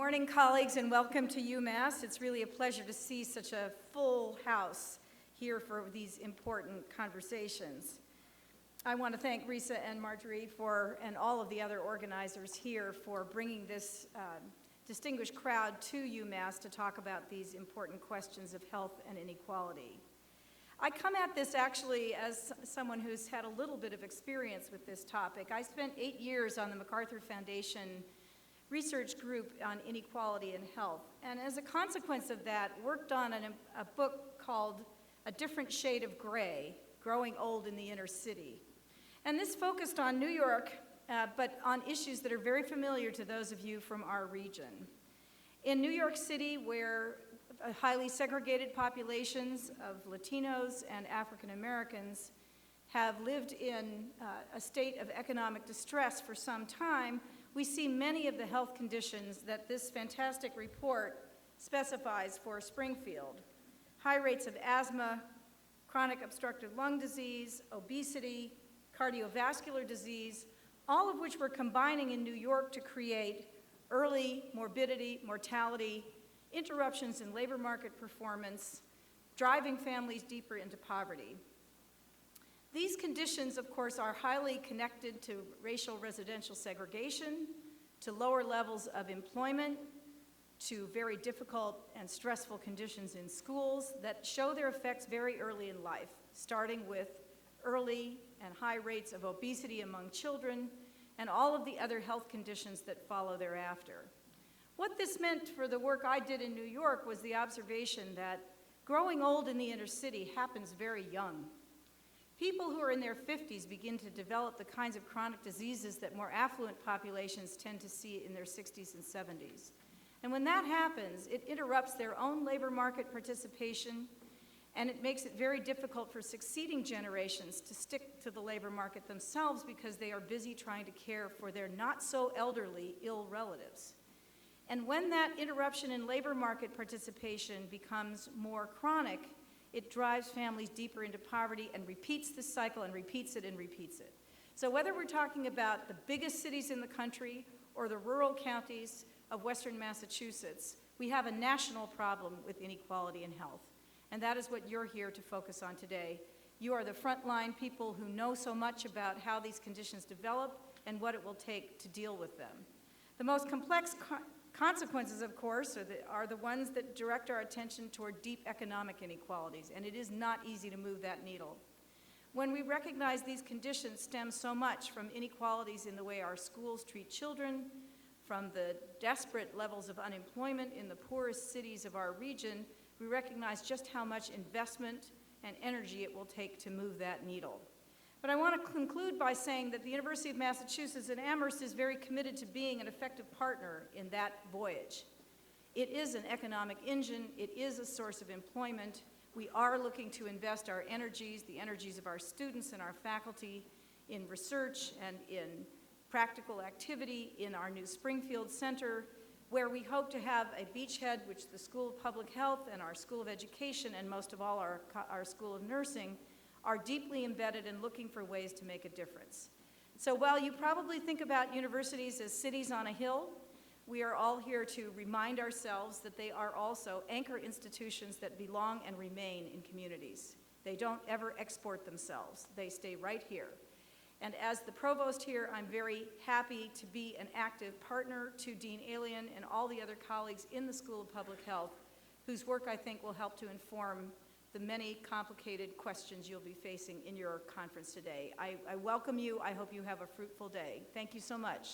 morning, colleagues, and welcome to UMass. It's really a pleasure to see such a full house here for these important conversations. I want to thank Risa and Marjorie and all of the other organizers here for bringing this distinguished crowd to UMass to talk about these important questions of health and inequality. I come at this actually as someone who's had a little bit of experience with this topic. I spent 8 years on the MacArthur Foundation research group on inequality in health, and as a consequence of that, worked on a book called A Different Shade of Gray, Growing Old in the Inner City. And this focused on New York, but on issues that are very familiar to those of you from our region. In New York City, where highly segregated populations of Latinos and African Americans have lived in a state of economic distress for some time, we see many of the health conditions that this fantastic report specifies for Springfield. High rates of asthma, chronic obstructive lung disease, obesity, cardiovascular disease, all of which were combining in New York to create early morbidity, mortality, interruptions in labor market performance, driving families deeper into poverty. These conditions, of course, are highly connected to racial residential segregation, to lower levels of employment, to very difficult and stressful conditions in schools that show their effects very early in life, starting with early and high rates of obesity among children and all of the other health conditions that follow thereafter. What this meant for the work I did in New York was the observation that growing old in the inner city happens very young. People who are in their 50s begin to develop the kinds of chronic diseases that more affluent populations tend to see in their 60s and 70s. And when that happens, it interrupts their own labor market participation, and it makes it very difficult for succeeding generations to stick to the labor market themselves because they are busy trying to care for their not so elderly, ill relatives. And when that interruption in labor market participation becomes more chronic, it drives families deeper into poverty and repeats this cycle and repeats it and repeats it. So whether we're talking about the biggest cities in the country or the rural counties of Western Massachusetts, we have a national problem with inequality in health. And that is what you're here to focus on today. You are the frontline people who know so much about how these conditions develop and what it will take to deal with them. The most complex consequences, of course, are the ones that direct our attention toward deep economic inequalities, and it is not easy to move that needle. When we recognize these conditions stem so much from inequalities in the way our schools treat children, from the desperate levels of unemployment in the poorest cities of our region, we recognize just how much investment and energy it will take to move that needle. But I want to conclude by saying that the University of Massachusetts at Amherst is very committed to being an effective partner in that voyage. It is an economic engine. It is a source of employment. We are looking to invest our energies, the energies of our students and our faculty, in research and in practical activity in our new Springfield Center, where we hope to have a beachhead which the School of Public Health and our School of Education and most of all our School of Nursing are deeply embedded in looking for ways to make a difference. So while you probably think about universities as cities on a hill, we are all here to remind ourselves that they are also anchor institutions that belong and remain in communities. They don't ever export themselves. They stay right here. And as the provost here, I'm very happy to be an active partner to Dean Alien and all the other colleagues in the School of Public Health, whose work I think will help to inform the many complicated questions you'll be facing in your conference today. I welcome you. I hope you have a fruitful day. Thank you so much.